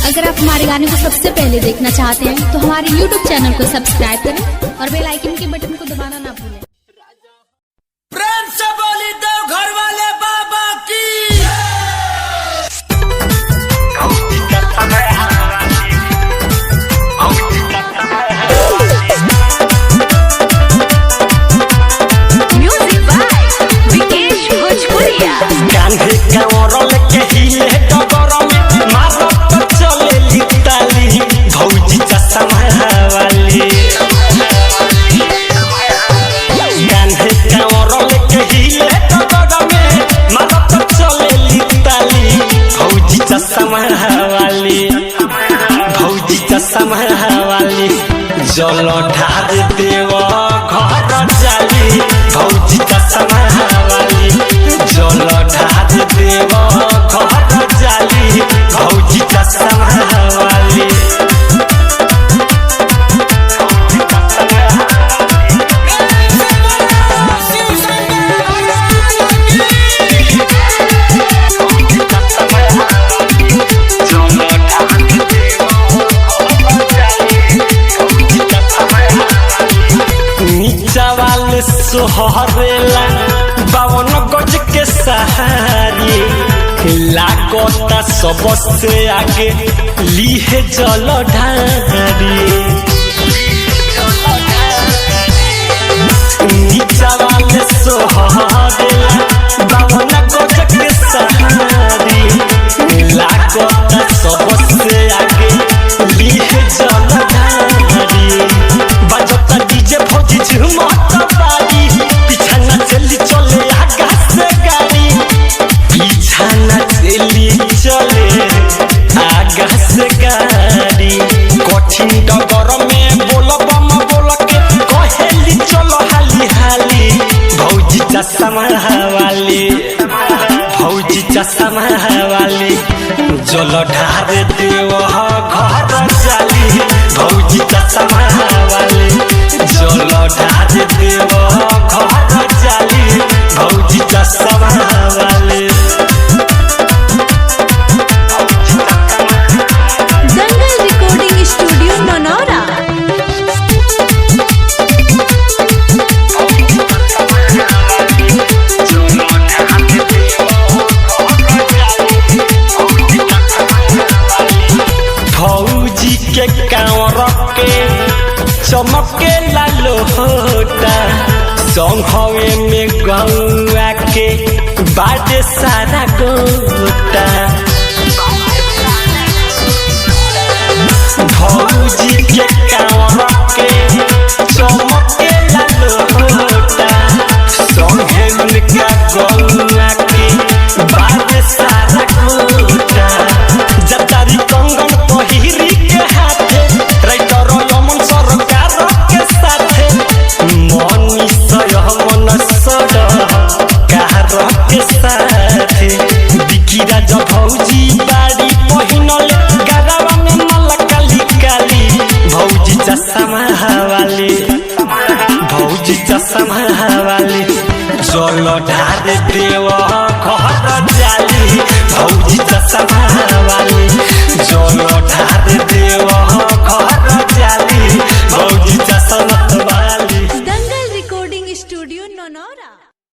अगर आप हमारे गाने को सबसे पहले देखना चाहते हैं तो हमारे YouTube चैनल को सब्सक्राइब करें और बेल आइकन के बटन को दबाना ना भूलें। प्रेम से बोली तो घर वाले बाबा की। वाली जल ढार देव घर जाली भौजी चश्मा वाली जल ढार देव घर जाली भौजी चश्मा वाली। सोहरेला 52 गज के सहारी लागता सबसे आगे लीहे जल ढारी नीचा वाले सोहरेला 52 गज के सहारी लागता सबसे आगे लीहे जल ढारी बजता डीजे भौजी झुमता कठिन डगर में बोल बम बोल के कहेली चलो हाली हाली भौजी चश्मा वाली भौजी चश्मा वाली जल ढार देव घर जाली भौजी चश्मा वाली जल ढार देव घर जाली भौजी चश्मा वाली। चमके लालो होता संघवे में गौआ के बाद सारा गोता भौजी के कांवर के चमके लालो होता संघे उनका गौआ के बाद सारा गोता जतारी कंगन पहिरी के हाथे राइटर यमन सरकार के साथे मनीष यमन सर कार के साथे बिकिरा जब भौजी बाड़ी पहिनले गरावा में मल काली काली भौजी चश्मा वाली भौजी चश्मा वाली जल ढार देव घर जाली भौजी चश्मा